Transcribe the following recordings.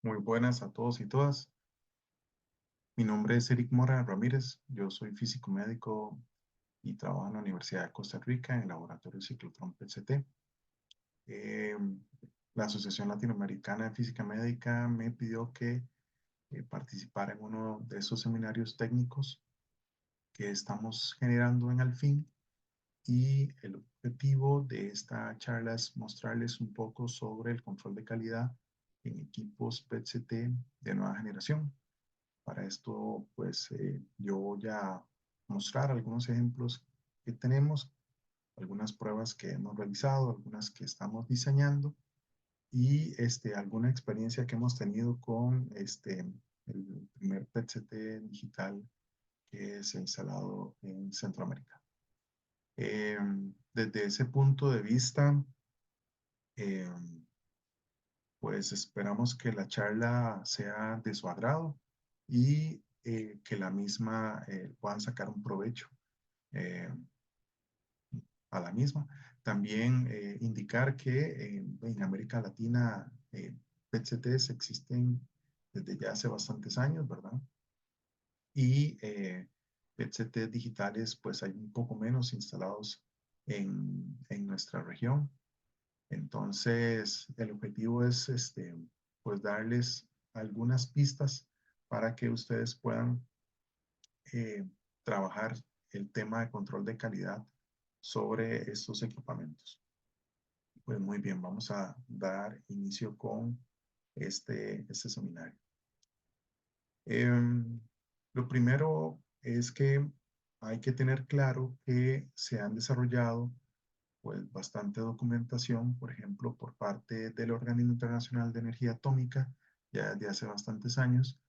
Muy buenas a todos y todas. Mi nombre es Eric Mora Ramírez. Yo soy físico médico y trabajo en la Universidad de Costa Rica en el laboratorio Ciclotrón PCT. Eh, la Asociación Latinoamericana de Física Médica me pidió que participara en uno de esos seminarios técnicos que estamos generando en Alfin, y el objetivo de esta charla es mostrarles un poco sobre el control de calidad en equipos PCT de nueva generación. Para esto, pues yo voy a mostrar algunos ejemplos que tenemos, algunas pruebas que hemos realizado, algunas que estamos diseñando y alguna experiencia que hemos tenido con el primer PET-CT digital que se ha instalado en Centroamérica. Desde ese punto de vista, eh, pues esperamos que la charla sea de su agrado y que la misma puedan sacar un provecho eh, a la misma. También indicar que en América Latina PET-CTs existen desde ya hace bastantes años, ¿verdad? Y PET-CTs digitales, pues hay un poco menos instalados en nuestra región. Entonces, el objetivo es pues darles algunas pistas para que ustedes puedan eh, trabajar el tema de control de calidad sobre estos equipamientos. Pues muy bien, vamos a dar inicio con este seminario. Lo primero es que hay que tener claro que se han desarrollado pues bastante documentación, por ejemplo, por parte del Organismo Internacional de Energía Atómica, ya desde hace bastantes años,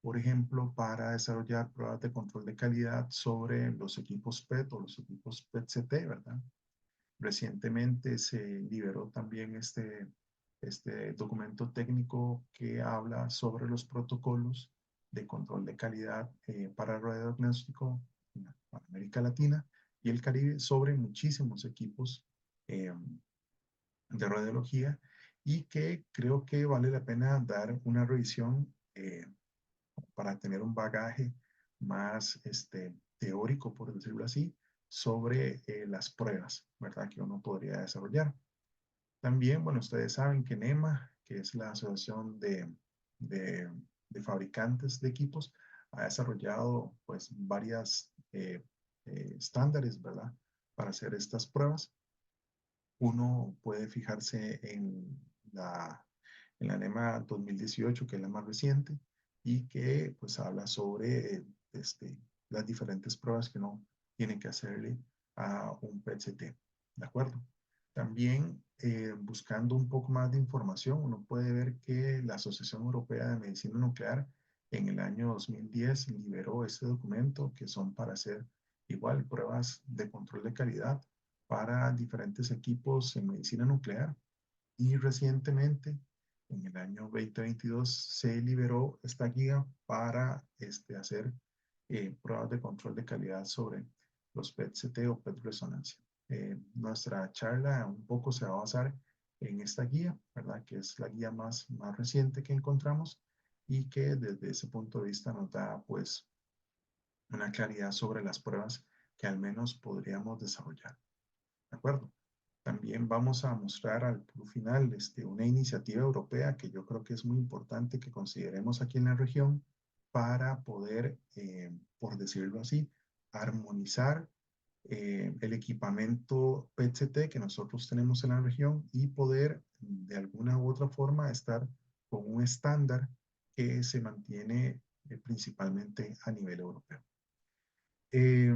por ejemplo, para desarrollar pruebas de control de calidad sobre los equipos PET o los equipos PET-CT, ¿verdad? Recientemente se liberó también este documento técnico que habla sobre los protocolos de control de calidad para radiodiagnóstico en América Latina y el Caribe sobre muchísimos equipos eh, de radiología, y que creo que vale la pena dar una revisión para tener un bagaje más teórico, por decirlo así, sobre las pruebas, ¿verdad?, que uno podría desarrollar. También, bueno, ustedes saben que NEMA, que es la Asociación de, de Fabricantes de Equipos, ha desarrollado pues varias estándares, ¿verdad?, para hacer estas pruebas. Uno puede fijarse en la NEMA 2018, que es la más reciente, y que pues habla sobre las diferentes pruebas que uno tiene que hacerle a un PET-CT. ¿De acuerdo? También buscando un poco más de información, uno puede ver que la Asociación Europea de Medicina Nuclear en el año 2010 liberó este documento, que son para hacer igual pruebas de control de calidad para diferentes equipos en medicina nuclear. Y recientemente, en el año 2022, se liberó esta guía para hacer pruebas de control de calidad sobre los PET-CT o PET-resonancia. Nuestra charla un poco se va a basar en esta guía, ¿verdad?, que es la guía más reciente que encontramos y que desde ese punto de vista nos da pues una claridad sobre las pruebas que al menos podríamos desarrollar. ¿De acuerdo? También vamos a mostrar al final una iniciativa europea que yo creo que es muy importante que consideremos aquí en la región para poder, por decirlo así, armonizar el equipamiento PET-CT que nosotros tenemos en la región y poder de alguna u otra forma estar con un estándar que se mantiene principalmente a nivel europeo. Eh,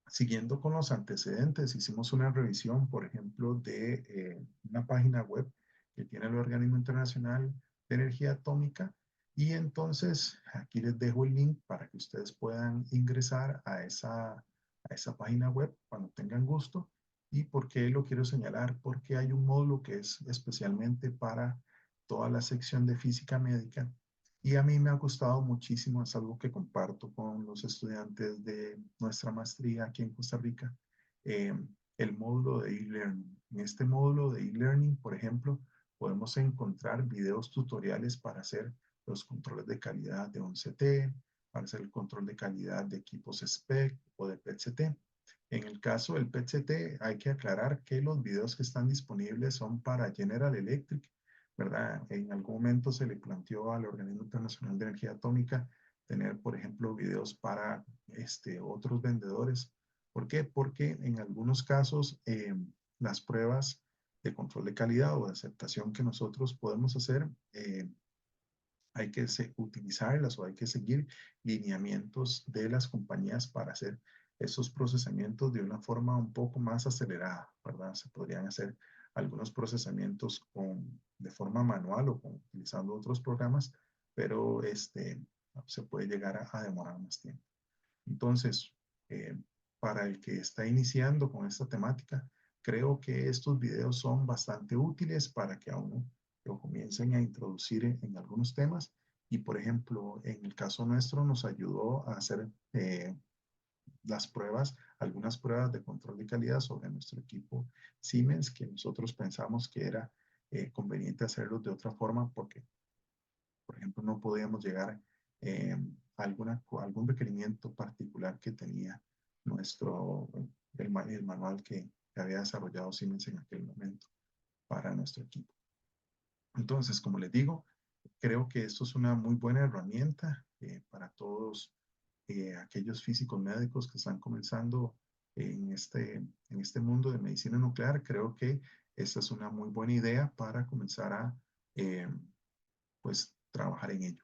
Siguiendo con los antecedentes, hicimos una revisión, por ejemplo, de una página web que tiene el Organismo Internacional de Energía Atómica, y entonces aquí les dejo el link para que ustedes puedan ingresar a esa página web cuando tengan gusto. ¿Y por qué lo quiero señalar? Porque hay un módulo que es especialmente para toda la sección de física médica, y a mí me ha gustado muchísimo, es algo que comparto con los estudiantes de nuestra maestría aquí en Costa Rica, eh, el módulo de e-learning. En este módulo de e-learning, por ejemplo, podemos encontrar videos tutoriales para hacer los controles de calidad de un CT, para hacer el control de calidad de equipos SPEC o de PET-CT. En el caso del PET-CT, hay que aclarar que los videos que están disponibles son para General Electric, ¿verdad? En algún momento se le planteó al Organismo Internacional de Energía Atómica tener, por ejemplo, videos para otros vendedores. ¿Por qué? Porque en algunos casos las pruebas de control de calidad o de aceptación que nosotros podemos hacer, hay que utilizarlas o hay que seguir lineamientos de las compañías para hacer esos procesamientos de una forma un poco más acelerada, ¿verdad? Se podrían hacer algunos procesamientos de forma manual o utilizando otros programas, pero se puede llegar a demorar más tiempo. Entonces, eh, para el que está iniciando con esta temática, creo que estos videos son bastante útiles para que a uno lo comiencen a introducir en algunos temas. Y, por ejemplo, en el caso nuestro nos ayudó a hacer las pruebas, algunas pruebas de control de calidad sobre nuestro equipo Siemens, que nosotros pensamos que era conveniente hacerlo de otra forma porque, por ejemplo, no podíamos llegar a algún requerimiento particular que tenía el manual que había desarrollado Siemens en aquel momento para nuestro equipo. Entonces, como les digo, creo que esto es una muy buena herramienta para todos aquellos físicos médicos que están comenzando en este mundo de medicina nuclear. Creo que esta es una muy buena idea para comenzar a eh, pues, trabajar en ello.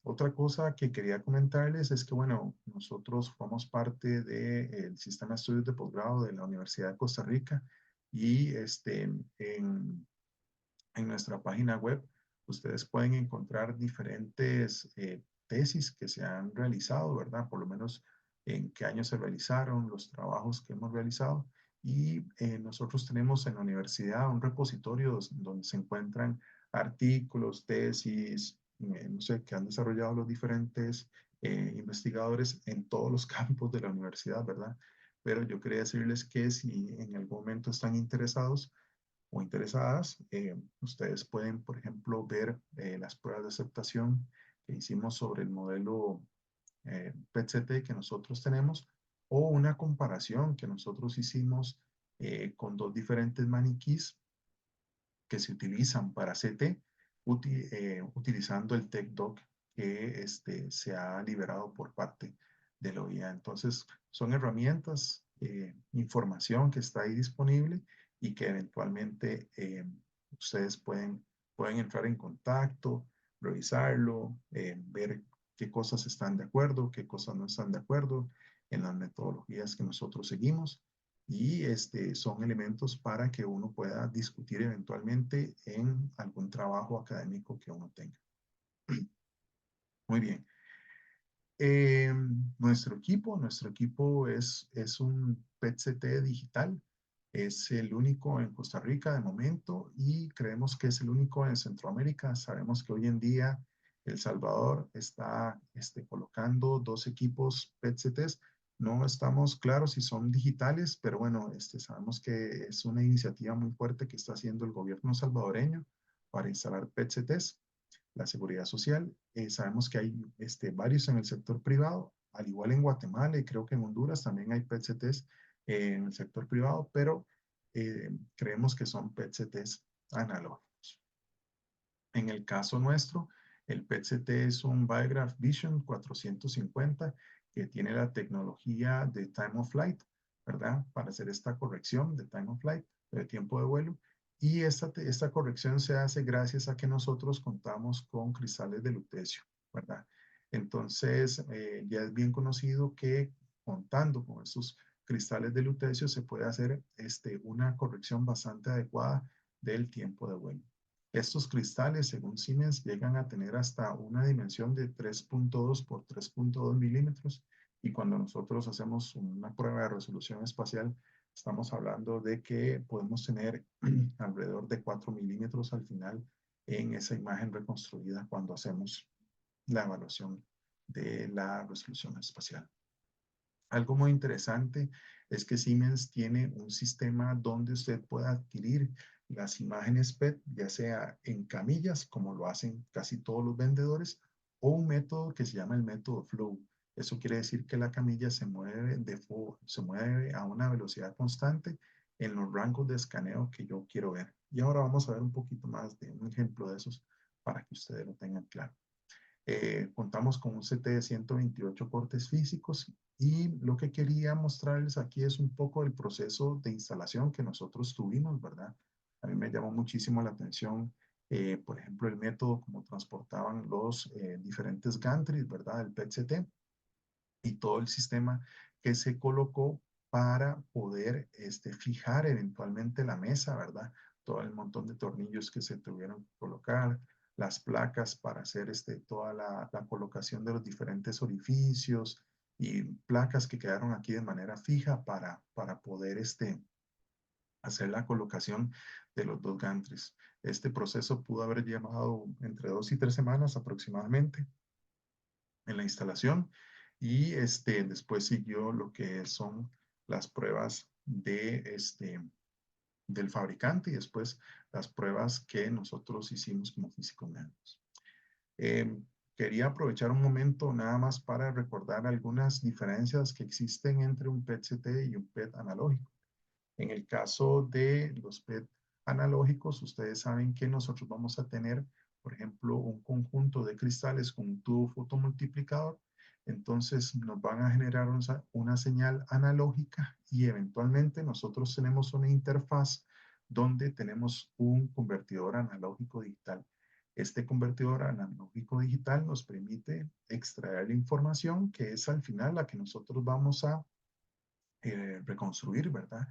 Otra cosa que quería comentarles es que, bueno, nosotros formamos parte del sistema de estudios de posgrado de la Universidad de Costa Rica y en nuestra página web ustedes pueden encontrar diferentes tesis que se han realizado, ¿verdad? Por lo menos en qué año se realizaron, los trabajos que hemos realizado. Y nosotros tenemos en la universidad un repositorio donde se encuentran artículos, tesis, no sé, que han desarrollado los diferentes investigadores en todos los campos de la universidad, ¿verdad? Pero yo quería decirles que si en algún momento están interesados, o interesadas, ustedes pueden, por ejemplo, ver las pruebas de aceptación que hicimos sobre el modelo PET-CT que nosotros tenemos o una comparación que nosotros hicimos con dos diferentes maniquís que se utilizan para CT utilizando el TechDoc que se ha liberado por parte de la OIA. Entonces, son herramientas, información que está ahí disponible y que eventualmente ustedes pueden entrar en contacto, revisarlo, ver qué cosas están de acuerdo, qué cosas no están de acuerdo en las metodologías que nosotros seguimos y son elementos para que uno pueda discutir eventualmente en algún trabajo académico que uno tenga. Muy bien. Nuestro equipo es un PET-CT digital. Es el único en Costa Rica de momento y creemos que es el único en Centroamérica. Sabemos que hoy en día El Salvador está colocando 2 equipos PET-CTs. No estamos claros si son digitales, pero bueno, sabemos que es una iniciativa muy fuerte que está haciendo el gobierno salvadoreño para instalar PET-CTs, la seguridad social. Sabemos que hay varios en el sector privado, al igual en Guatemala y creo que en Honduras también hay PET-CTs en el sector privado, pero creemos que son PET-CTs analógicos. En el caso nuestro, el PET-CT es un Biograph Vision 450 que tiene la tecnología de Time of Flight, ¿verdad? Para hacer esta corrección de Time of Flight, de tiempo de vuelo. Y esta corrección se hace gracias a que nosotros contamos con cristales de lutecio, ¿verdad? Entonces, ya es bien conocido que contando con estos cristales de lutecio se puede hacer una corrección bastante adecuada del tiempo de vuelo. Estos cristales, según Siemens, llegan a tener hasta una dimensión de 3.2 por 3.2 milímetros y cuando nosotros hacemos una prueba de resolución espacial, estamos hablando de que podemos tener alrededor de 4 milímetros al final en esa imagen reconstruida cuando hacemos la evaluación de la resolución espacial. Algo muy interesante es que Siemens tiene un sistema donde usted puede adquirir las imágenes PET, ya sea en camillas, como lo hacen casi todos los vendedores, o un método que se llama el método flow. Eso quiere decir que la camilla se mueve a una velocidad constante en los rangos de escaneo que yo quiero ver. Y ahora vamos a ver un poquito más de un ejemplo de esos para que ustedes lo tengan claro. Contamos con un CT de 128 cortes físicos y lo que quería mostrarles aquí es un poco el proceso de instalación que nosotros tuvimos, ¿verdad? A mí me llamó muchísimo la atención, por ejemplo, el método como transportaban los diferentes gantries, ¿verdad? El PET-CT y todo el sistema que se colocó para poder fijar eventualmente la mesa, ¿verdad? Todo el montón de tornillos que se tuvieron que colocar, las placas para hacer toda la colocación de los diferentes orificios y placas que quedaron aquí de manera fija para poder hacer la colocación de los dos gantries. Este proceso pudo haber llevado entre 2 y 3 semanas aproximadamente en la instalación y después siguió lo que son las pruebas del fabricante y después las pruebas que nosotros hicimos como físicos médicos. Quería aprovechar un momento nada más para recordar algunas diferencias que existen entre un PET-CT y un PET analógico. En el caso de los PET analógicos, ustedes saben que nosotros vamos a tener, por ejemplo, un conjunto de cristales con un tubo fotomultiplicador. Entonces nos van a generar una señal analógica y eventualmente nosotros tenemos una interfaz donde tenemos un convertidor analógico digital. Este convertidor analógico digital nos permite extraer la información que es al final la que nosotros vamos a reconstruir, ¿verdad?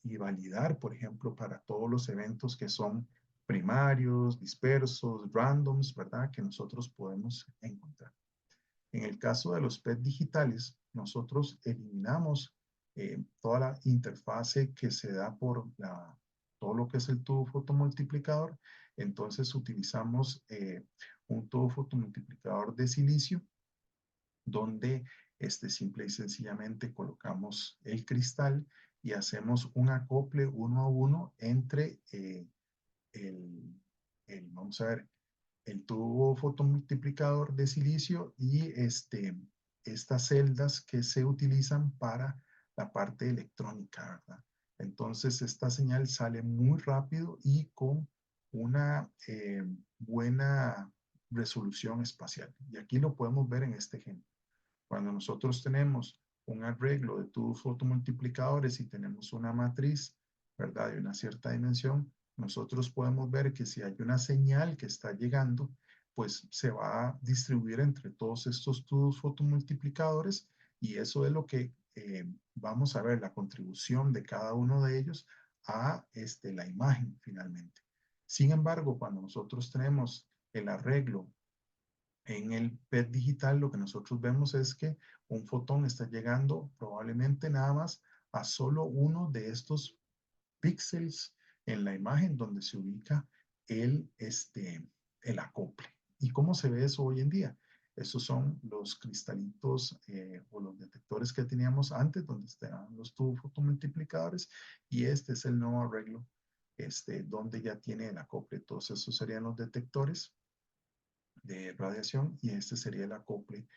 Y validar, por ejemplo, para todos los eventos que son primarios, dispersos, randoms, ¿verdad? Que nosotros podemos encontrar. En el caso de los PET digitales, nosotros eliminamos toda la interfase que se da por todo lo que es el tubo fotomultiplicador. Entonces utilizamos un tubo fotomultiplicador de silicio donde simple y sencillamente colocamos el cristal y hacemos un acople uno a uno entre vamos a ver, el tubo fotomultiplicador de silicio y estas celdas que se utilizan para la parte electrónica, ¿verdad? Entonces esta señal sale muy rápido y con una buena resolución espacial. Y aquí lo podemos ver en este ejemplo. Cuando nosotros tenemos un arreglo de tubos fotomultiplicadores y tenemos una matriz, ¿verdad? De una cierta dimensión, nosotros podemos ver que si hay una señal que está llegando, pues se va a distribuir entre todos estos tubos fotomultiplicadores y eso es lo que vamos a ver, la contribución de cada uno de ellos a la imagen finalmente. Sin embargo, cuando nosotros tenemos el arreglo en el PET digital, lo que nosotros vemos es que un fotón está llegando probablemente nada más a solo uno de estos píxeles en la imagen donde se ubica el acople. ¿Y cómo se ve eso hoy en día? Esos son los cristalitos o los detectores que teníamos antes, donde estaban los tubos fotomultiplicadores, y este es el nuevo arreglo, donde ya tiene el acople. Todos esos serían los detectores de radiación y este sería el acople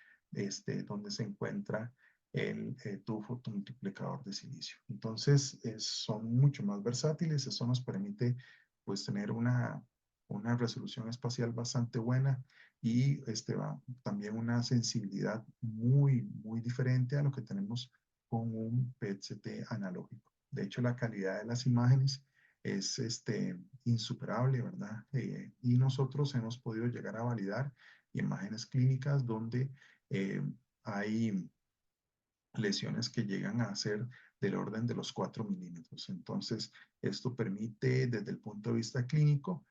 donde se encuentra el tubo fotomultiplicador de silicio. Entonces son mucho más versátiles, eso nos permite pues tener una resolución espacial bastante buena y también una sensibilidad muy diferente a lo que tenemos con un PET-CT analógico. De hecho, la calidad de las imágenes es insuperable, ¿verdad? Y nosotros hemos podido llegar a validar imágenes clínicas donde hay lesiones que llegan a ser del orden de los 4 milímetros. Entonces, esto permite desde el punto de vista clínico,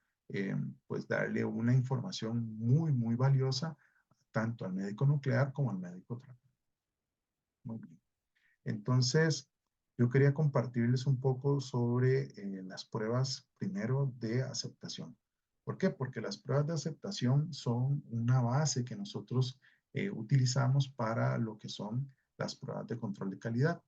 pues darle una información muy valiosa tanto al médico nuclear como al médico tratante. Muy bien. Entonces, yo quería compartirles un poco sobre las pruebas primero de aceptación. ¿Por qué? Porque las pruebas de aceptación son una base que nosotros utilizamos para lo que son las pruebas de control de calidad.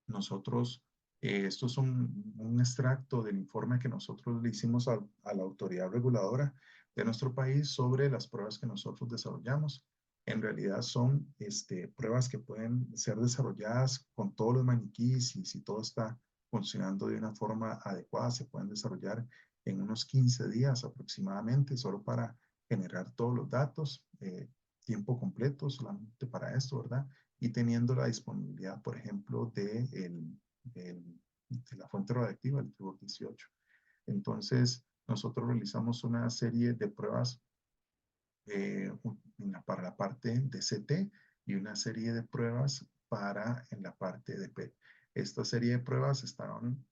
Nosotros Esto es un extracto del informe que nosotros le hicimos a la autoridad reguladora de nuestro país sobre las pruebas que nosotros desarrollamos. En realidad son pruebas que pueden ser desarrolladas con todos los maniquíes y si todo está funcionando de una forma adecuada, se pueden desarrollar en unos 15 días aproximadamente, solo para generar todos los datos, tiempo completo solamente para esto, ¿verdad? Y teniendo la disponibilidad, por ejemplo, de la fuente radiactiva, el flúor 18. Entonces, nosotros realizamos una serie de pruebas para la parte de CT y una serie de pruebas para en la parte de PET. Esta serie de pruebas estaban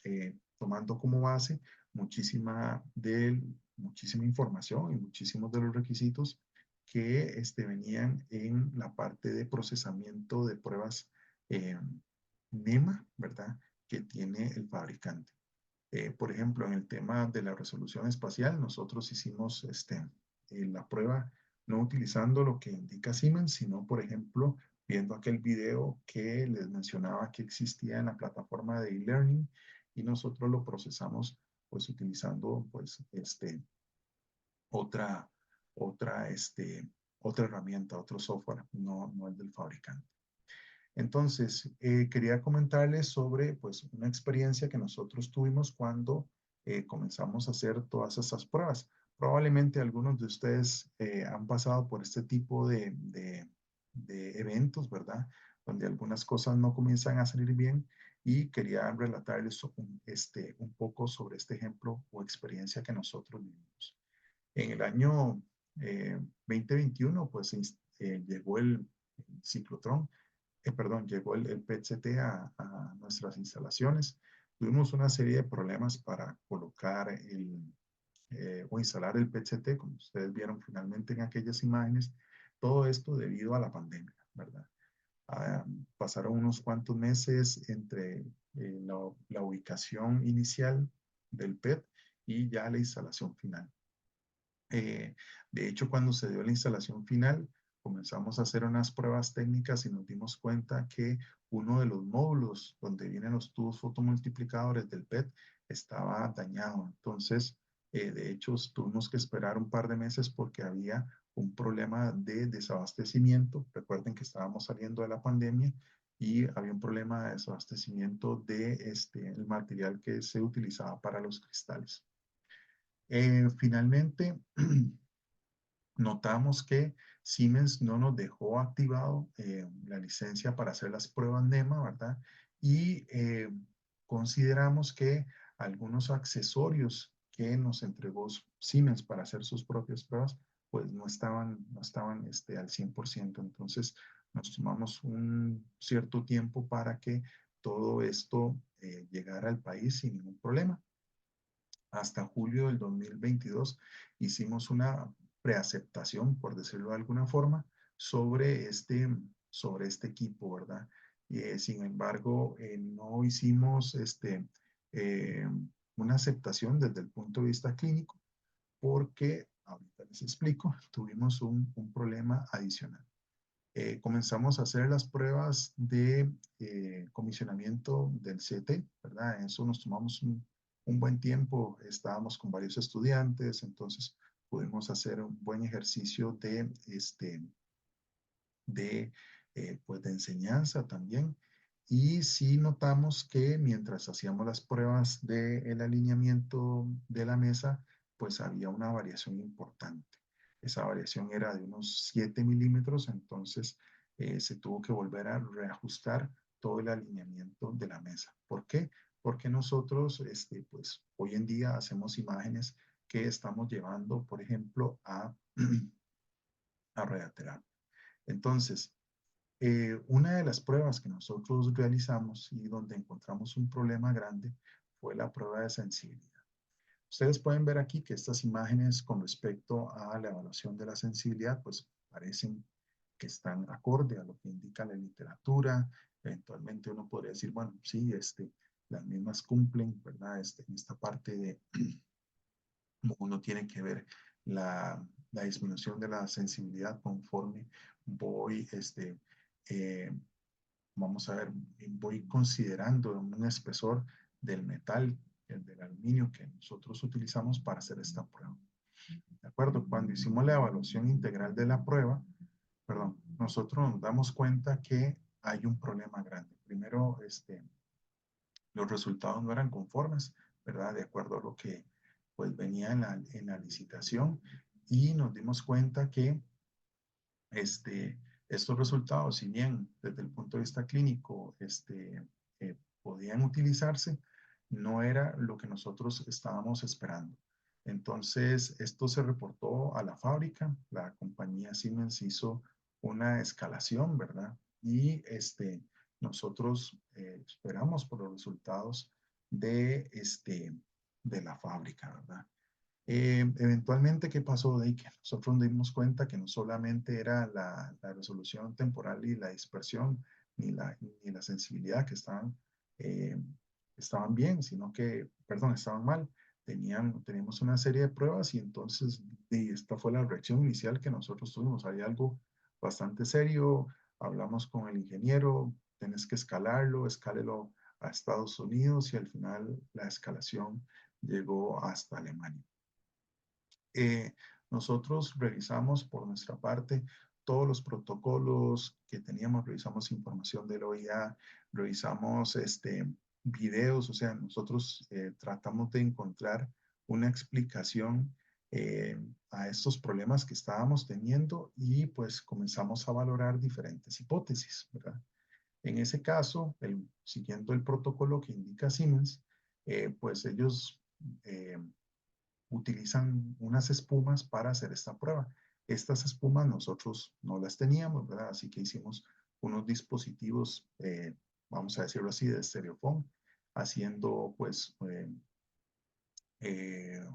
tomando como base muchísima información y muchísimos de los requisitos que venían en la parte de procesamiento de pruebas eh, NEMA, ¿verdad? Que tiene el fabricante. Por ejemplo, en el tema de la resolución espacial, nosotros hicimos la prueba no utilizando lo que indica Siemens, sino, por ejemplo, viendo aquel video que les mencionaba que existía en la plataforma de e-learning y nosotros lo procesamos pues utilizando pues otra, otra, otra herramienta, otro software, no el del fabricante. Entonces, quería comentarles sobre pues, una experiencia que nosotros tuvimos cuando comenzamos a hacer todas estas pruebas. Probablemente algunos de ustedes han pasado por este tipo de eventos, ¿verdad? Donde algunas cosas no comienzan a salir bien y quería relatarles un poco sobre este ejemplo o experiencia que nosotros vivimos. En el año 2021, pues llegó el ciclotrón llegó el PET-CT a nuestras instalaciones. Tuvimos una serie de problemas para colocar o instalar el PET-CT, como ustedes vieron finalmente en aquellas imágenes. Todo esto debido a la pandemia, ¿verdad? Pasaron unos cuantos meses entre la ubicación inicial del PET y ya la instalación final. De hecho, cuando se dio la instalación final, comenzamos a hacer unas pruebas técnicas y nos dimos cuenta que uno de los módulos donde vienen los tubos fotomultiplicadores del PET estaba dañado. Entonces, de hecho, tuvimos que esperar un par de meses porque había un problema de desabastecimiento. Recuerden que estábamos saliendo de la pandemia y había un problema de desabastecimiento de el material que se utilizaba para los cristales. Finalmente, notamos que Siemens no nos dejó activado la licencia para hacer las pruebas NEMA, ¿verdad? Y consideramos que algunos accesorios que nos entregó Siemens para hacer sus propias pruebas, pues no estaban al 100%. Entonces, nos tomamos un cierto tiempo para que todo esto llegara al país sin ningún problema. Hasta julio del 2022 hicimos una preaceptación, por decirlo de alguna forma, sobre este equipo, ¿verdad? Sin embargo, no hicimos eh, una aceptación desde el punto de vista clínico porque, ahorita les explico, tuvimos un problema adicional. Comenzamos a hacer las pruebas de comisionamiento del CT, ¿verdad? Eso nos tomamos un buen tiempo, estábamos con varios estudiantes, entonces pudimos hacer un buen ejercicio pues de enseñanza también. Y sí notamos que mientras hacíamos las pruebas del alineamiento de la mesa, pues había una variación importante. Esa variación era de unos 7 milímetros, entonces se tuvo que volver a reajustar todo el alineamiento de la mesa. ¿Por qué? Porque nosotros, pues hoy en día hacemos imágenes que estamos llevando, por ejemplo, a radioterapia. Entonces, una de las pruebas que nosotros realizamos y donde encontramos un problema grande fue la prueba de sensibilidad. Ustedes pueden ver aquí que estas imágenes con respecto a la evaluación de la sensibilidad, pues parecen que están acorde a lo que indica la literatura. Eventualmente uno podría decir, bueno, sí, las mismas cumplen, ¿verdad? En esta parte de uno tiene que ver la disminución de la sensibilidad conforme voy eh, vamos a ver, voy considerando un espesor del metal, el del aluminio que nosotros utilizamos para hacer esta prueba. ¿De acuerdo? Cuando hicimos la evaluación integral de la prueba, perdón, nosotros nos damos cuenta que hay un problema grande. Primero, los resultados no eran conformes, ¿verdad? De acuerdo a lo que pues venía en la licitación, y nos dimos cuenta que estos resultados, si bien desde el punto de vista clínico podían utilizarse, no era lo que nosotros estábamos esperando. Entonces, esto se reportó a la fábrica, la compañía Siemens hizo una escalación, ¿verdad? Y nosotros esperamos por los resultados de la fábrica, ¿verdad? Eventualmente, ¿qué pasó? De que nosotros nos dimos cuenta que no solamente era la resolución temporal y la dispersión, ni la sensibilidad que eh, estaban bien, sino que, perdón, estaban mal. Teníamos una serie de pruebas y entonces esta fue la reacción inicial que nosotros tuvimos. Había algo bastante serio, hablamos con el ingeniero, tenés que escalarlo, escálelo a Estados Unidos, y al final la escalación llegó hasta Alemania. Eh, Nosotros revisamos por nuestra parte todos los protocolos que teníamos, revisamos información del OIA, revisamos videos, o sea, nosotros tratamos de encontrar una explicación eh, a estos problemas que estábamos teniendo, y pues comenzamos a valorar diferentes hipótesis, ¿verdad? En ese caso, siguiendo el protocolo que indica Siemens, pues ellos eh, utilizan unas espumas para hacer esta prueba. Estas espumas nosotros no las teníamos, ¿verdad? Así que hicimos unos dispositivos, vamos a decirlo así, de estereofón, haciendo pues eh,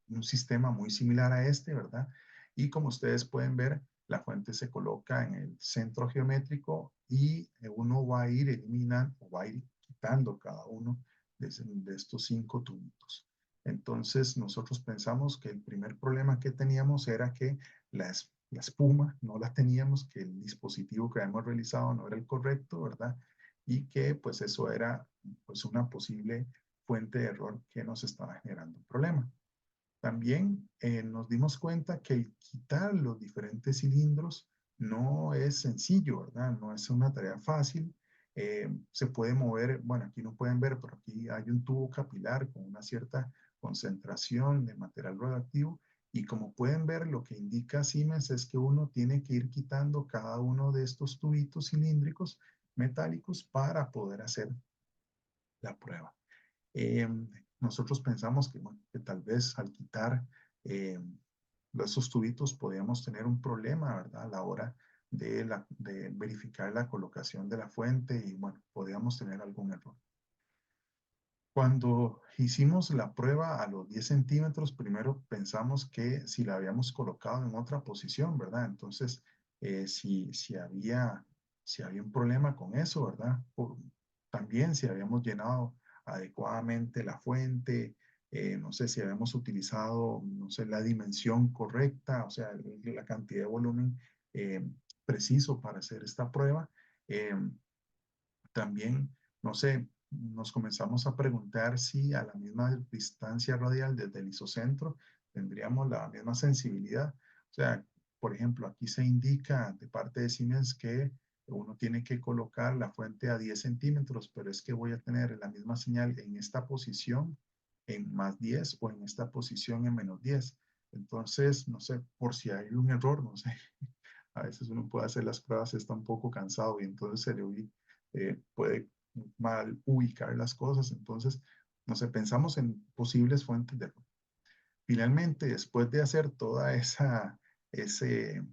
un sistema muy similar a este, ¿verdad? Y como ustedes pueden ver, la fuente se coloca en el centro geométrico, y uno va a ir eliminando o va a ir quitando cada uno de estos 5 tubitos. Entonces, nosotros pensamos que el primer problema que teníamos era que la espuma no la teníamos, que el dispositivo que habíamos realizado no era el correcto, ¿verdad? Y que pues eso era pues una posible fuente de error que nos estaba generando un problema. También nos dimos cuenta que el quitar los diferentes cilindros no es sencillo, ¿verdad? No es una tarea fácil. Se puede mover, bueno, aquí no pueden ver, pero aquí hay un tubo capilar con una cierta concentración de material radioactivo, y como pueden ver, lo que indica Siemens es que uno tiene que ir quitando cada uno de estos tubitos cilíndricos metálicos para poder hacer la prueba. Eh, Nosotros pensamos que, bueno, que tal vez al quitar eh, esos tubitos podíamos tener un problema, ¿verdad? A la hora de verificar la colocación de la fuente, y bueno, podíamos tener algún error. Cuando hicimos la prueba a los 10 centímetros, primero pensamos que si la habíamos colocado en otra posición, ¿verdad? Entonces, si había un problema con eso, ¿verdad? También si habíamos llenado adecuadamente la fuente, no sé si habíamos utilizado, no sé, la dimensión correcta, o sea, la cantidad de volumen eh, preciso para hacer esta prueba. Eh, También, no sé, nos comenzamos a preguntar si a la misma distancia radial desde el isocentro tendríamos la misma sensibilidad. O sea, por ejemplo, aquí se indica de parte de Siemens que uno tiene que colocar la fuente a 10 centímetros, pero es que voy a tener la misma señal en esta posición en más 10, o en esta posición en menos 10. Entonces, no sé, por si hay un error, no sé, a veces uno puede hacer las pruebas, está un poco cansado, y entonces se le puede mal ubicar las cosas. Entonces, no sé, pensamos en posibles fuentes de error. Finalmente, después de hacer toda ese,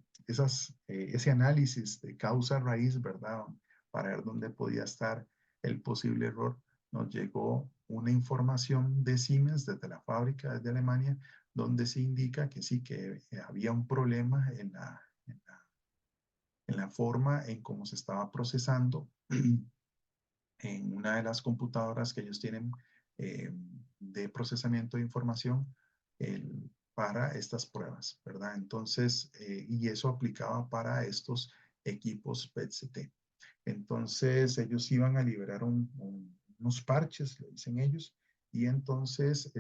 ese análisis de causa raíz, ¿verdad? Para ver dónde podía estar el posible error, nos llegó una información de Siemens desde la fábrica, desde Alemania, donde se indica que sí, que había un problema en la forma en cómo se estaba procesando en una de las computadoras que ellos tienen de procesamiento de información para estas pruebas, ¿verdad? Entonces, y eso aplicaba para estos equipos PET-CT. Entonces ellos iban a liberar unos parches, le dicen ellos, y entonces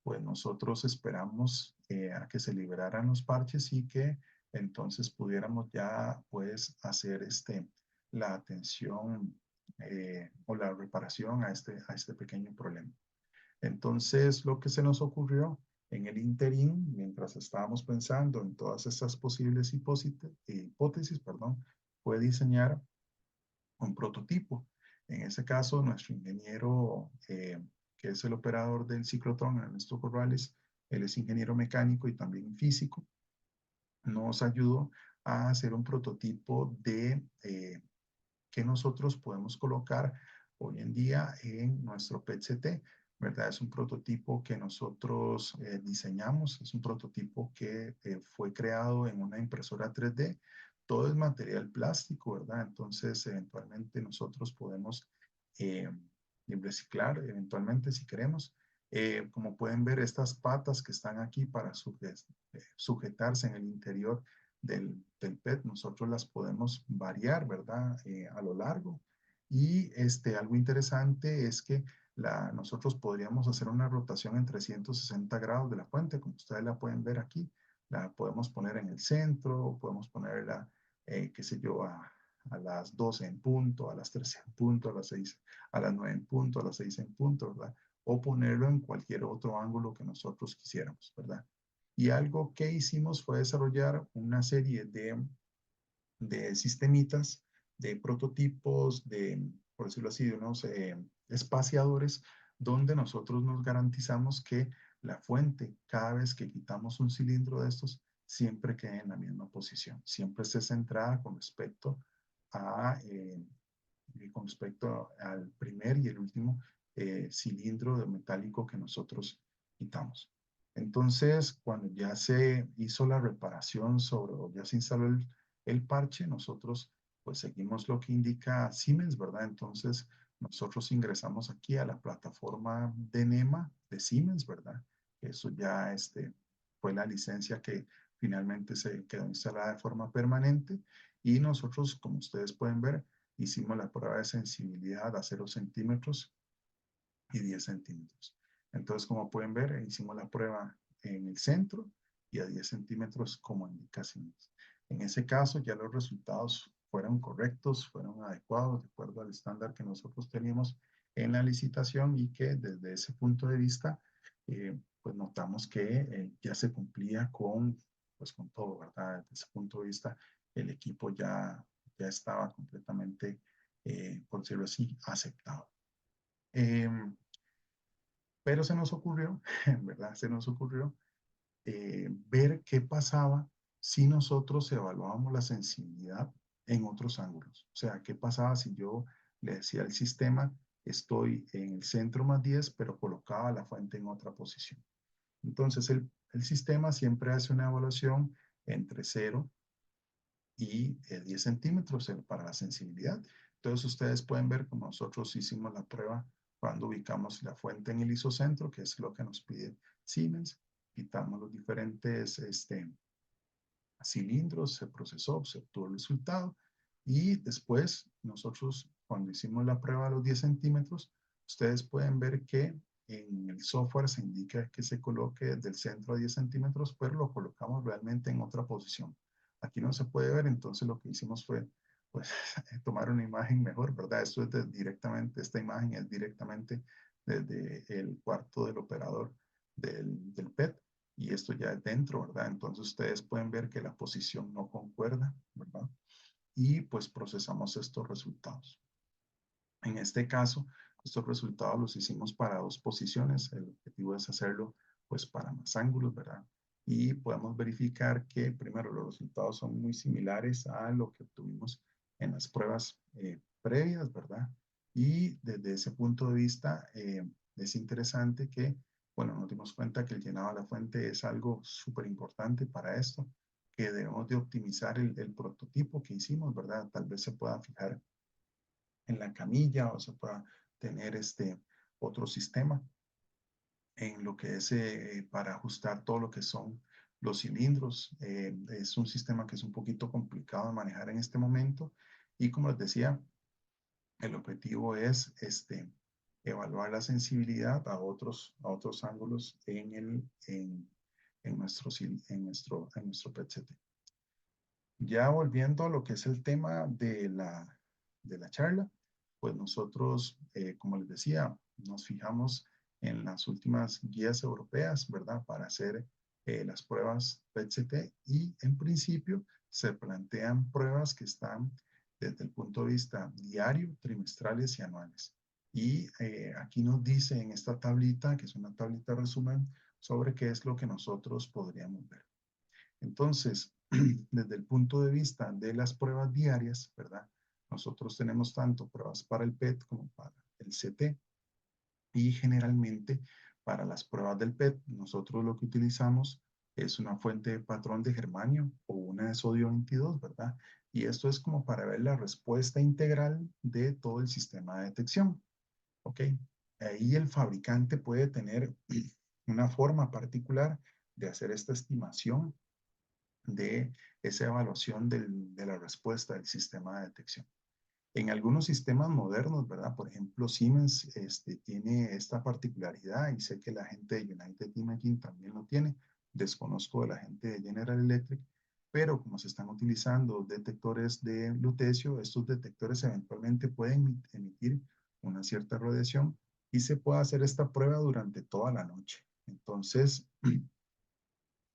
pues nosotros esperamos a que se liberaran los parches y que entonces pudiéramos ya pues hacer la atención o la reparación a este pequeño problema. Entonces lo que se nos ocurrió en el interín, mientras estábamos pensando en todas estas posibles hipótesis, perdón, fue diseñar un prototipo. En ese caso, nuestro ingeniero, que es el operador del ciclotrón, Ernesto Corrales, él es ingeniero mecánico y también físico, nos ayudó a hacer un prototipo de que nosotros podemos colocar hoy en día en nuestro PET-CT, ¿verdad? Es un prototipo que nosotros diseñamos, es un prototipo que fue creado en una impresora 3D. Todo es material plástico, ¿verdad? Entonces, eventualmente nosotros podemos eh, reciclar, eventualmente si queremos. Como pueden ver, estas patas que están aquí para sujetarse en el interior del PET, nosotros las podemos variar, ¿verdad? A lo largo. Y algo interesante es que nosotros podríamos hacer una rotación en 360 grados de la fuente, como ustedes la pueden ver aquí. La podemos poner en el centro, podemos ponerla, qué sé yo, a las 12 en punto, a las 13 en punto, a las 6, a las 9 en punto, a las 6 en punto, ¿verdad? O ponerlo en cualquier otro ángulo que nosotros quisiéramos, ¿verdad? Y algo que hicimos fue desarrollar una serie de sistemitas, de prototipos, por decirlo así, de unos espaciadores, donde nosotros nos garantizamos que la fuente, cada vez que quitamos un cilindro de estos, siempre quede en la misma posición, siempre esté centrada con respecto al primer y el último cilindro de metálico que nosotros quitamos. Entonces, cuando ya se hizo la reparación o ya se instaló el parche, nosotros pues seguimos lo que indica Siemens, ¿verdad? Entonces, nosotros ingresamos aquí a la plataforma de NEMA de Siemens, ¿verdad? Eso ya fue la licencia que finalmente se quedó instalada de forma permanente y nosotros, como ustedes pueden ver, hicimos la prueba de sensibilidad a 0 centímetros y 10 centímetros. Entonces, como pueden ver, hicimos la prueba en el centro y a 10 centímetros como indicaciones. En ese caso, ya los resultados fueron correctos, fueron adecuados, de acuerdo al estándar que nosotros teníamos en la licitación y que desde ese punto de vista, pues notamos que ya se cumplía pues con todo, ¿verdad? Desde ese punto de vista, el equipo ya estaba completamente, por decirlo así, aceptado. Eh, pero se nos ocurrió, ¿verdad? Se nos ocurrió ver qué pasaba si nosotros evaluábamos la sensibilidad en otros ángulos. O sea, qué pasaba si yo le decía al sistema, estoy en el centro más 10, pero colocaba la fuente en otra posición. Entonces, el sistema siempre hace una evaluación entre 0 y 10 centímetros para la sensibilidad. Entonces ustedes pueden ver como nosotros hicimos la prueba cuando ubicamos la fuente en el isocentro, que es lo que nos pide Siemens. Quitamos los diferentes cilindros, se procesó, se obtuvo el resultado y después nosotros cuando hicimos la prueba a los 10 centímetros, ustedes pueden ver que en el software se indica que se coloque del centro a 10 centímetros, pero lo colocamos realmente en otra posición. Aquí no se puede ver, entonces lo que hicimos fue pues, tomar una imagen mejor, ¿verdad? Esto es directamente, esta imagen es directamente desde el cuarto del operador del PET y esto ya es dentro, ¿verdad? Entonces ustedes pueden ver que la posición no concuerda, ¿verdad? Y pues procesamos estos resultados. En este caso, estos resultados los hicimos para dos posiciones. El objetivo es hacerlo pues para más ángulos, ¿verdad? Y podemos verificar que primero los resultados son muy similares a lo que obtuvimos en las pruebas previas, ¿verdad? Y desde ese punto de vista es interesante que, bueno, nos dimos cuenta que el llenado de la fuente es algo súper importante para esto, que debemos de optimizar el prototipo que hicimos, ¿verdad? Tal vez se pueda fijar en la camilla o se pueda tener otro sistema en lo que es para ajustar todo lo que son los cilindros. Es un sistema que es un poquito complicado de manejar en este momento Y como les decía, el objetivo es evaluar la sensibilidad a otros ángulos en nuestro PET-CT. Ya volviendo a lo que es el tema de la charla, pues nosotros, como les decía, nos fijamos en las últimas guías europeas, ¿verdad? Para hacer las pruebas PET-CT y en principio se plantean pruebas que están desde el punto de vista diario, trimestrales y anuales. Y aquí nos dice en esta tablita, que es una tablita resumen, sobre qué es lo que nosotros podríamos ver. Entonces, desde el punto de vista de las pruebas diarias, ¿verdad? Nosotros tenemos tanto pruebas para el PET como para el CT. Y generalmente para las pruebas del PET, nosotros lo que utilizamos es una fuente de patrón de germanio o una de sodio 22, ¿verdad? Y esto es como para ver la respuesta integral de todo el sistema de detección, ¿ok? Ahí el fabricante puede tener una forma particular de hacer esta estimación de esa evaluación de la respuesta del sistema de detección. En algunos sistemas modernos, ¿verdad? Por ejemplo, Siemens tiene esta particularidad y sé que la gente de United Imaging también lo tiene. Desconozco de la gente de General Electric, pero como se están utilizando detectores de lutecio, estos detectores eventualmente pueden emitir una cierta radiación y se puede hacer esta prueba durante toda la noche. Entonces,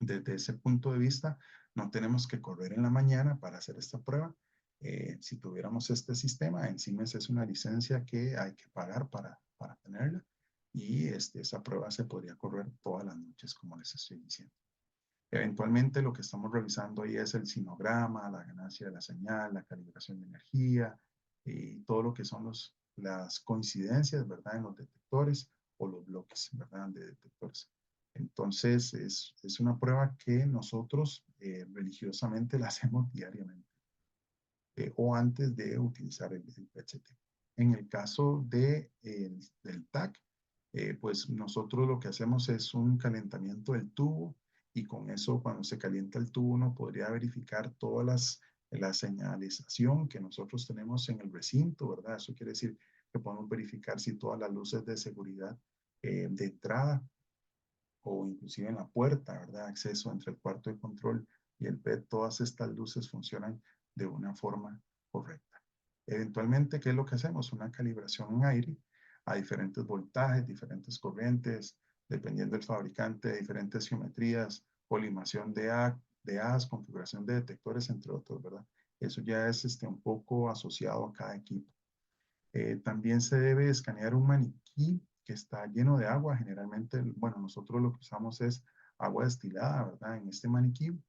desde ese punto de vista, no tenemos que correr en la mañana para hacer esta prueba. Si tuviéramos este sistema, en Siemens es una licencia que hay que pagar para tenerla y esa prueba se podría correr todas las noches, como les estoy diciendo. Eventualmente lo que estamos revisando ahí es el sinograma, la ganancia de la señal, la calibración de energía y todo lo que son las coincidencias, ¿verdad? En los detectores o los bloques, ¿verdad? De detectores. Entonces, es una prueba que nosotros religiosamente la hacemos diariamente o antes de utilizar el PET-CT. En el caso del TAC, pues nosotros lo que hacemos es un calentamiento del tubo y con eso cuando se calienta el tubo uno podría verificar todas la señalización que nosotros tenemos en el recinto, ¿verdad? Eso quiere decir que podemos verificar si todas las luces de seguridad de entrada o inclusive en la puerta, ¿verdad? Acceso entre el cuarto de control y el PET, todas estas luces funcionan de una forma correcta. Eventualmente, ¿qué es lo que hacemos? Una calibración en aire a diferentes voltajes, diferentes corrientes, dependiendo del fabricante, de diferentes geometrías, colimación de As, configuración de detectores, entre otros, ¿verdad? Eso ya es un poco asociado a cada equipo. También se debe escanear un maniquí que está lleno de agua. Generalmente, bueno, nosotros lo que usamos es agua destilada, ¿verdad? En este maniquí.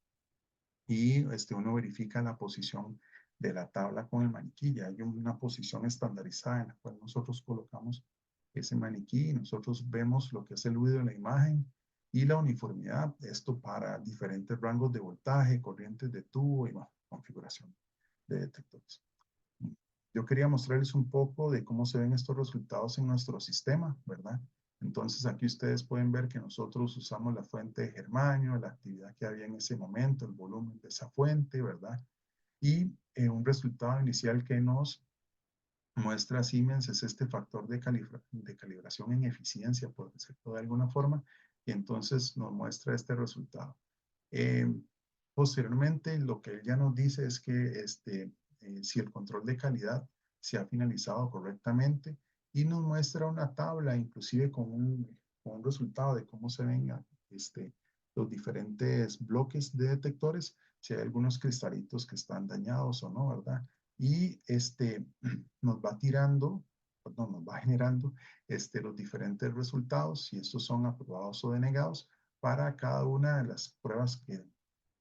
Y uno verifica la posición de la tabla con el maniquí. Ya hay una posición estandarizada en la cual nosotros colocamos ese maniquí y nosotros vemos lo que es el ruido de la imagen y la uniformidad. Esto para diferentes rangos de voltaje, corrientes de tubo y bueno, configuración de detectores. Yo quería mostrarles un poco de cómo se ven estos resultados en nuestro sistema, ¿verdad? Entonces aquí ustedes pueden ver que nosotros usamos la fuente de germanio, la actividad que había en ese momento, el volumen de esa fuente, ¿verdad? Y un resultado inicial que nos muestra Siemens es este factor de calibración en eficiencia, por decirlo de alguna forma, y entonces nos muestra este resultado. Eh, Posteriormente, lo que él ya nos dice es que si el control de calidad se ha finalizado correctamente y nos muestra una tabla, inclusive con un resultado de cómo se ven los diferentes bloques de detectores, si hay algunos cristalitos que están dañados o no, ¿verdad? Y nos va tirando, perdón, nos va generando los diferentes resultados, si estos son aprobados o denegados, para cada una de las pruebas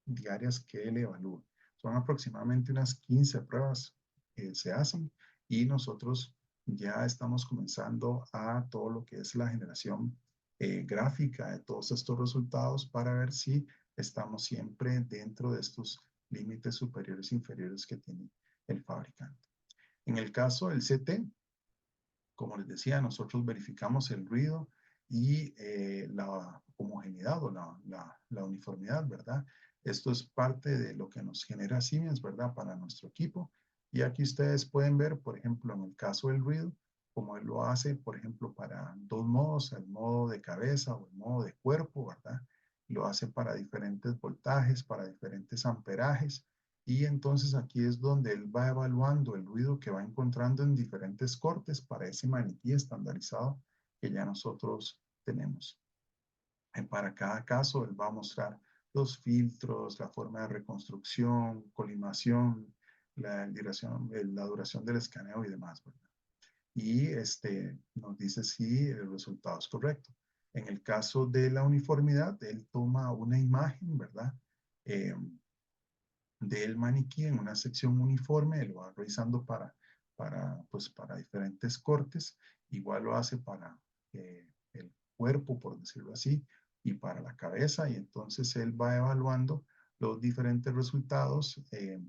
diarias que él evalúa. Son aproximadamente unas 15 pruebas que se hacen y nosotros ya estamos comenzando a todo lo que es la generación gráfica de todos estos resultados para ver si estamos siempre dentro de estos límites superiores e inferiores que tiene el fabricante. En el caso del CT, como les decía, nosotros verificamos el ruido y la homogeneidad o la uniformidad, ¿verdad? Esto es parte de lo que nos genera Siemens, ¿verdad? Para nuestro equipo Y aquí ustedes pueden ver, por ejemplo, en el caso del ruido, como él lo hace, por ejemplo, para dos modos, el modo de cabeza o el modo de cuerpo, ¿verdad? Lo hace para diferentes voltajes, para diferentes amperajes. Y entonces aquí es donde él va evaluando el ruido que va encontrando en diferentes cortes para ese maniquí estandarizado que ya nosotros tenemos. Para cada caso, él va a mostrar los filtros, la forma de reconstrucción, colimación, la duración del escaneo y demás, ¿verdad? Y nos dice si el resultado es correcto. En el caso de la uniformidad, él toma una imagen, ¿verdad? Eh, del maniquí en una sección uniforme, él lo va revisando pues, para diferentes cortes, igual lo hace para el cuerpo, por decirlo así, y para la cabeza, y entonces él va evaluando los diferentes resultados de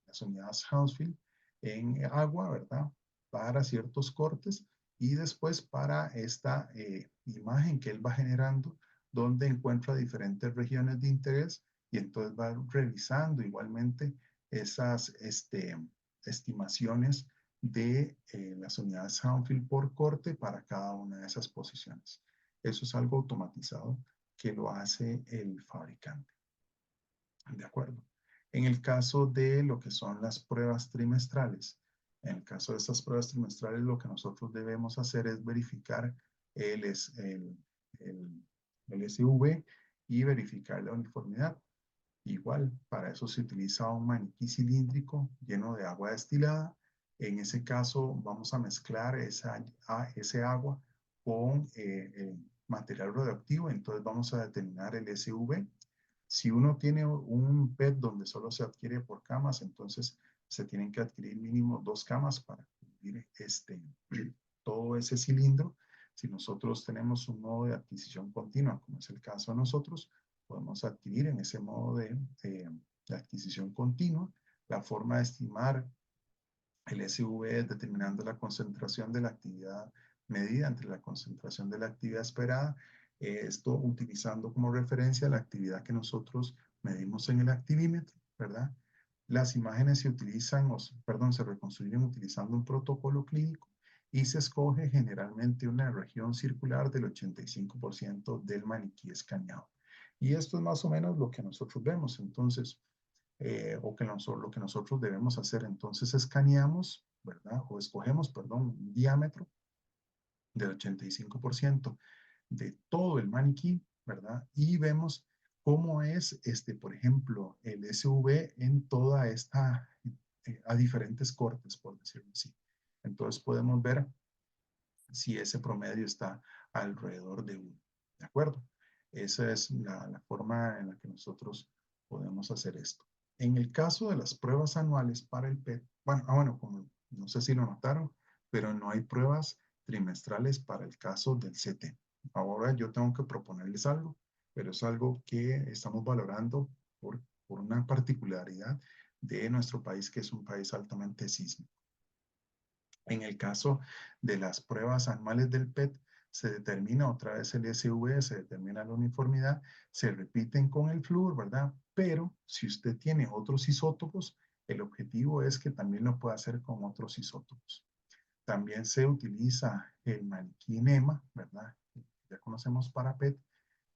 las unidades Hounsfield en agua, ¿verdad? Para ciertos cortes, y después para esta imagen que él va generando, donde encuentra diferentes regiones de interés y entonces va revisando igualmente esas estimaciones de las unidades Soundfield por corte para cada una de esas posiciones. Eso es algo automatizado que lo hace el fabricante. ¿De acuerdo? En el caso de lo que son las pruebas trimestrales, en el caso de estas pruebas trimestrales, lo que nosotros debemos hacer es verificar el, el SV y verificar la uniformidad. Igual, para eso se utiliza un maniquí cilíndrico lleno de agua destilada. En ese caso, vamos a mezclar ese agua con material radioactivo. Entonces, vamos a determinar el SV. Si uno tiene un PET donde solo se adquiere por camas, entonces se tienen que adquirir mínimo 2 camas para cubrir todo ese cilindro. Si nosotros tenemos un modo de adquisición continua, como es el caso de nosotros, podemos adquirir en ese modo de adquisición continua. La forma de estimar el SV es determinando la concentración de la actividad medida entre la concentración de la actividad esperada. Esto utilizando como referencia la actividad que nosotros medimos en el activímetro, ¿verdad? Las imágenes se utilizan, se reconstruyen utilizando un protocolo clínico y se escoge generalmente una región circular del 85% del maniquí escaneado. Y esto es más o menos lo que nosotros vemos. Entonces, lo que nosotros debemos hacer. Entonces escaneamos, ¿verdad? O escogemos, perdón, un diámetro del 85% de todo el maniquí, ¿verdad? Y vemos cómo es, por ejemplo, el SV en toda esta, a diferentes cortes, por decirlo así. Entonces podemos ver si ese promedio está alrededor de 1, ¿de acuerdo? Esa es la forma en la que nosotros podemos hacer esto. En el caso de las pruebas anuales para el PET, bueno, como no sé si lo notaron, pero no hay pruebas trimestrales para el caso del CT. Ahora yo tengo que proponerles algo, pero es algo que estamos valorando por una particularidad de nuestro país, que es un país altamente sísmico. En el caso de las pruebas anuales del PET, se determina otra vez el SV, se determina la uniformidad, se repiten con el flúor, ¿verdad? Pero si usted tiene otros isótopos, el objetivo es que también lo pueda hacer con otros isótopos. También se utiliza el maniquí NEMA, ¿verdad? Ya conocemos para PET.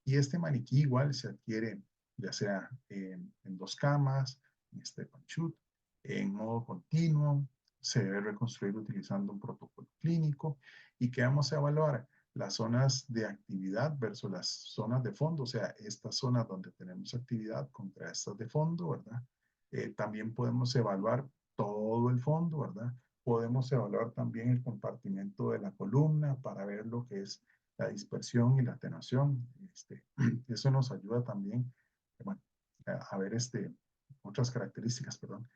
Y este maniquí igual se adquiere ya sea en 2 camas, en step and shoot, en modo continuo. Se debe reconstruir utilizando un protocolo clínico. ¿Y qué vamos a evaluar? Las zonas de actividad versus las zonas de fondo, o sea, estas zonas donde tenemos actividad contra estas de fondo, ¿verdad? También podemos evaluar todo el fondo, ¿verdad? Podemos evaluar también el compartimento de la columna para ver lo que es la dispersión y la atenuación. Eso nos ayuda también, bueno, a ver otras características, perdón.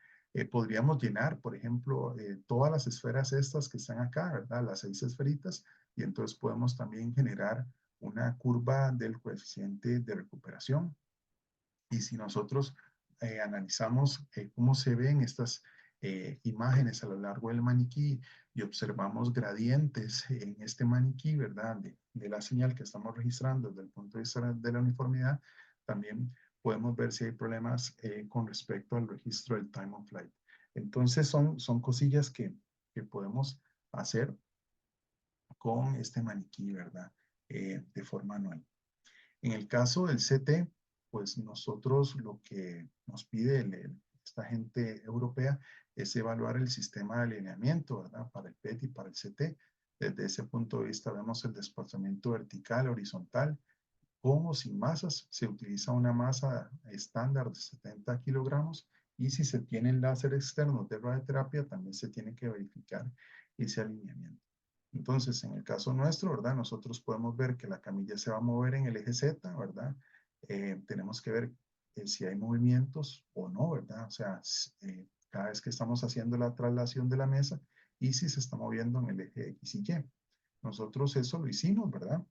Podríamos llenar, por ejemplo, todas las esferas estas que están acá, ¿verdad? Las 6 esferitas, y entonces podemos también generar una curva del coeficiente de recuperación. Y si nosotros analizamos cómo se ven estas imágenes a lo largo del maniquí y observamos gradientes en este maniquí, ¿verdad? De la señal que estamos registrando desde el punto de vista de la uniformidad, también podemos ver si hay problemas con respecto al registro del time of flight. Entonces son cosillas que podemos hacer con este maniquí, ¿verdad? De forma anual. En el caso del CT, pues nosotros lo que nos pide esta gente europea es evaluar el sistema de alineamiento, ¿verdad? Para el PET y para el CT. Desde ese punto de vista vemos el desplazamiento vertical, horizontal, con o sin masas. Se utiliza una masa estándar de 70 kilogramos y si se tienen láser externos de radioterapia, también se tiene que verificar ese alineamiento. Entonces, en el caso nuestro, ¿verdad? Nosotros podemos ver que la camilla se va a mover en el eje Z, ¿verdad? Tenemos que ver si hay movimientos o no, ¿verdad? O sea, cada vez que estamos haciendo la traslación de la mesa y si se está moviendo en el eje X y Y. Nosotros eso lo hicimos, ¿verdad?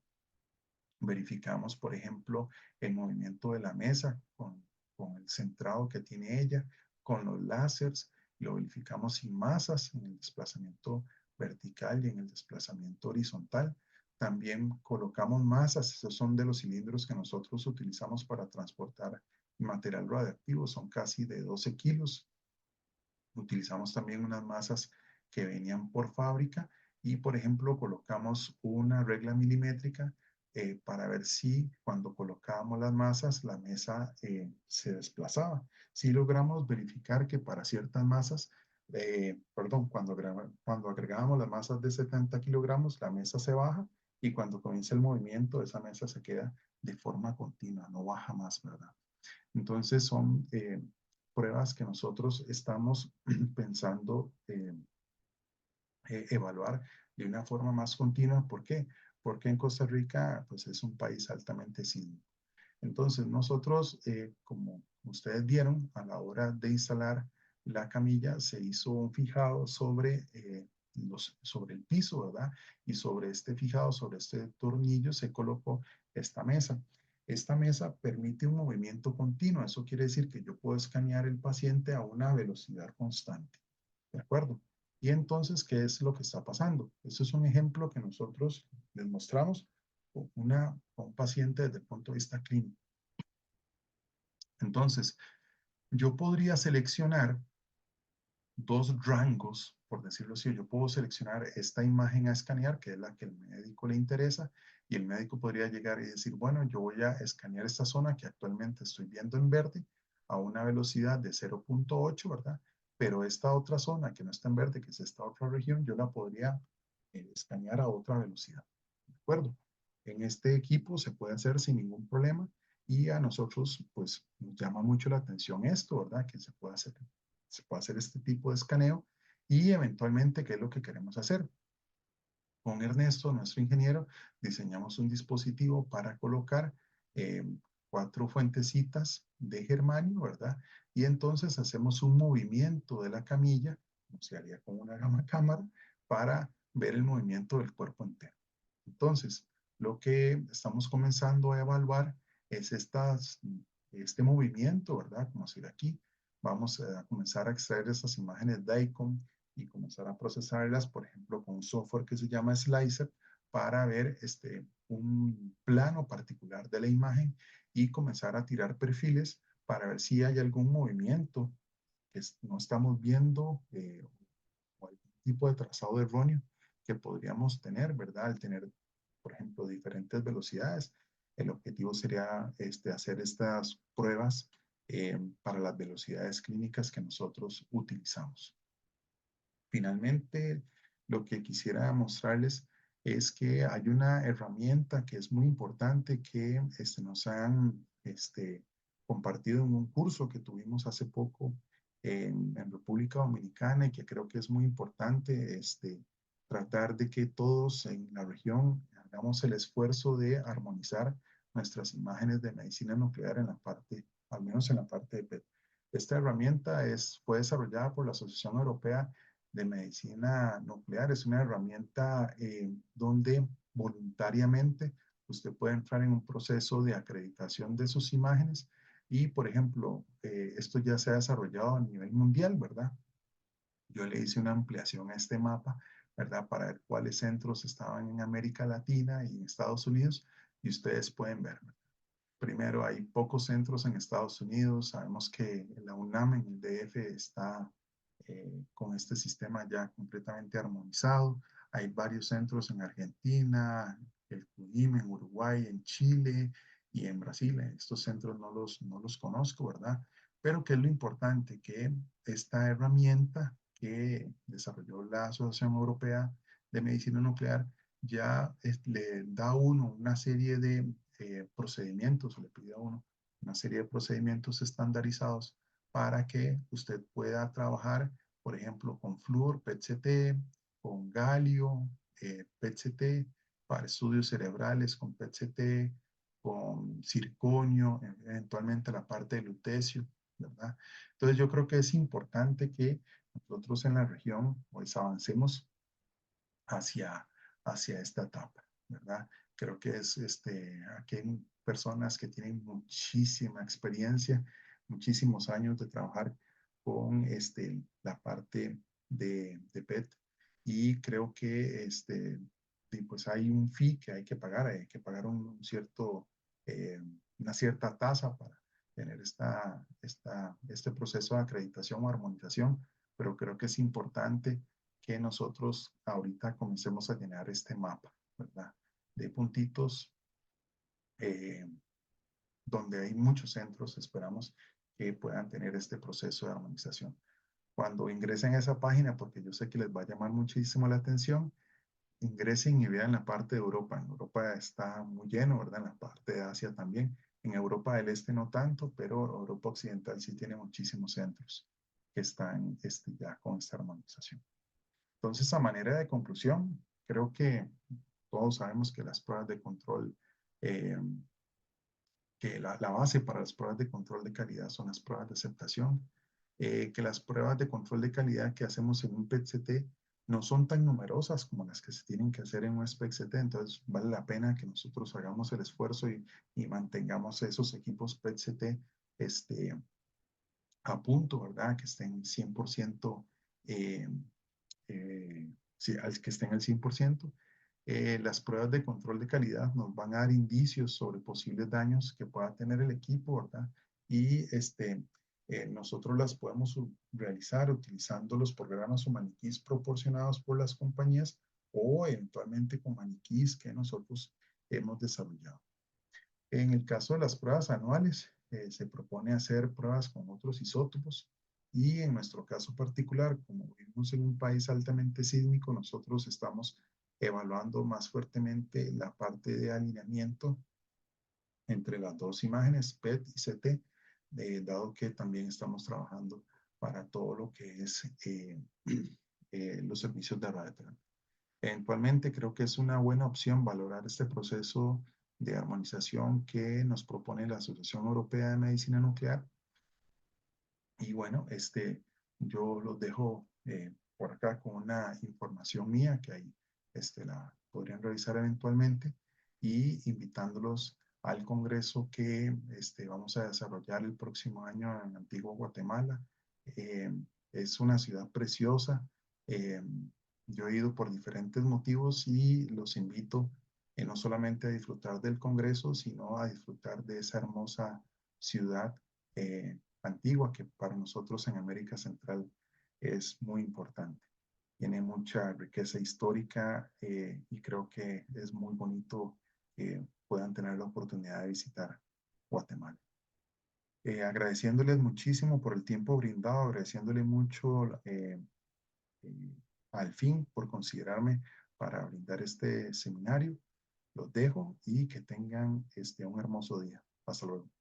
Verificamos, por ejemplo, el movimiento de la mesa con el centrado que tiene ella, con los láseres, lo verificamos sin masas en el desplazamiento vertical y en el desplazamiento horizontal. También colocamos masas, esos son de los cilindros que nosotros utilizamos para transportar material radioactivo, son casi de 12 kilos. Utilizamos también unas masas que venían por fábrica y, por ejemplo, colocamos una regla milimétrica para ver si cuando colocábamos las masas, la mesa se desplazaba. Si logramos verificar que para ciertas masas, perdón, cuando agregábamos las masas de 70 kilogramos, la mesa se baja y cuando comienza el movimiento, esa mesa se queda de forma continua, no baja más, ¿verdad? Entonces son pruebas que nosotros estamos pensando evaluar de una forma más continua. ¿Por qué? Porque en Costa Rica pues es un país altamente sísmico. Entonces nosotros, como ustedes vieron, a la hora de instalar la camilla se hizo un fijado sobre el piso, ¿verdad? Y sobre este fijado, sobre este tornillo, se colocó esta mesa. Esta mesa permite un movimiento continuo. Eso quiere decir que yo puedo escanear el paciente a una velocidad constante. ¿De acuerdo? Y entonces, ¿qué es lo que está pasando? Eso es un ejemplo que nosotros les mostramos a un paciente desde el punto de vista clínico. Entonces, yo podría seleccionar dos rangos, por decirlo así. Yo puedo seleccionar esta imagen a escanear, que es la que el médico le interesa, y el médico podría llegar y decir, bueno, yo voy a escanear esta zona que actualmente estoy viendo en verde a una velocidad de 0.8, ¿verdad? Pero esta otra zona que no está en verde, que es esta otra región, yo la podría escanear a otra velocidad. ¿De acuerdo? En este equipo se puede hacer sin ningún problema y a nosotros pues nos llama mucho la atención esto, ¿verdad? Que se puede hacer este tipo de escaneo y eventualmente qué es lo que queremos hacer. Con Ernesto, nuestro ingeniero, diseñamos un dispositivo para colocar 4 fuentecitas de germanio, ¿verdad? Y entonces hacemos un movimiento de la camilla, como se haría con una gama cámara, para ver el movimiento del cuerpo entero. Entonces, lo que estamos comenzando a evaluar es este movimiento, ¿verdad? Como se ve aquí. Vamos a comenzar a extraer estas imágenes DICOM y comenzar a procesarlas, por ejemplo, con un software que se llama Slicer para ver un plano particular de la imagen y comenzar a tirar perfiles para ver si hay algún movimiento que no estamos viendo o algún tipo de trazado erróneo que podríamos tener, ¿verdad? Al tener, por ejemplo, diferentes velocidades. El objetivo sería hacer estas pruebas para las velocidades clínicas que nosotros utilizamos. Finalmente, lo que quisiera mostrarles es que hay una herramienta que es muy importante que nos han compartido en un curso que tuvimos hace poco en República Dominicana y que creo que es muy importante tratar de que todos en la región hagamos el esfuerzo de armonizar nuestras imágenes de medicina nuclear en la parte, al menos en la parte de PET. Esta herramienta fue desarrollada por la Asociación Europea de Medicina Nuclear. Es una herramienta donde voluntariamente usted puede entrar en un proceso de acreditación de sus imágenes y, por ejemplo, esto ya se ha desarrollado a nivel mundial, ¿verdad? Yo le hice una ampliación a este mapa, ¿verdad? Para ver cuáles centros estaban en América Latina y en Estados Unidos y ustedes pueden ver. Primero, hay pocos centros en Estados Unidos. Sabemos que la UNAM en el DF está con este sistema ya completamente armonizado. Hay varios centros en Argentina, el CUDIM en Uruguay, en Chile y en Brasil. Estos centros no los conozco, ¿verdad? Pero ¿qué es lo importante? Que esta herramienta que desarrolló la Asociación Europea de Medicina Nuclear ya le da a uno una serie de procedimientos, o le pide a uno una serie de procedimientos estandarizados para que usted pueda trabajar, por ejemplo, con flúor, PET-CT, con galio, PET-CT, para estudios cerebrales con PET-CT, con circonio, eventualmente la parte de lutecio, ¿verdad? Entonces yo creo que es importante que nosotros en la región pues avancemos hacia, hacia esta etapa, ¿verdad? Creo que es, aquí hay personas que tienen muchísima experiencia, muchísimos años de trabajar con la parte de PET y creo que pues hay un fee que hay que pagar un cierto, una cierta tasa para tener este proceso de acreditación o armonización, pero creo que es importante que nosotros ahorita comencemos a llenar este mapa, ¿verdad? De puntitos eh, donde hay muchos centros, esperamos que puedan tener este proceso de armonización. Cuando ingresen a esa página, porque yo sé que les va a llamar muchísimo la atención, ingresen y vean la parte de Europa. En Europa está muy lleno, ¿verdad? En la parte de Asia también. En Europa del Este no tanto, pero Europa Occidental sí tiene muchísimos centros que están ya con esta armonización. Entonces, a manera de conclusión, creo que todos sabemos que las pruebas de control, eh, que la base para las pruebas de control de calidad son las pruebas de aceptación, que las pruebas de control de calidad que hacemos en un PET-CT no son tan numerosas como las que se tienen que hacer en un SPECT-CT, entonces vale la pena que nosotros hagamos el esfuerzo y mantengamos esos equipos PET-CT a punto, ¿verdad? Que estén 100% eh, sí, al que estén al 100%. Las pruebas de control de calidad nos van a dar indicios sobre posibles daños que pueda tener el equipo, ¿verdad? Y nosotros las podemos realizar utilizando los programas o maniquís proporcionados por las compañías o eventualmente con maniquís que nosotros hemos desarrollado. En el caso de las pruebas anuales, se propone hacer pruebas con otros isótopos y en nuestro caso particular, como vivimos en un país altamente sísmico, nosotros estamos evaluando más fuertemente la parte de alineamiento entre las dos imágenes, PET y CT, dado que también estamos trabajando para todo lo que es los servicios de radioterapia. Eventualmente creo que es una buena opción valorar este proceso de armonización que nos propone la Asociación Europea de Medicina Nuclear. Y bueno, yo los dejo por acá con una información mía que ahí la podrían revisar eventualmente y invitándolos al congreso que vamos a desarrollar el próximo año en Antigua Guatemala. Eh, es una ciudad preciosa. Eh, yo he ido por diferentes motivos y los invito no solamente a disfrutar del congreso, sino a disfrutar de esa hermosa ciudad Antigua, que para nosotros en América Central es muy importante. Tiene mucha riqueza histórica y creo que es muy bonito que puedan tener la oportunidad de visitar Guatemala. Agradeciéndoles muchísimo por el tiempo brindado, agradeciéndole mucho al fin por considerarme para brindar este seminario. Los dejo y que tengan un hermoso día. Hasta luego.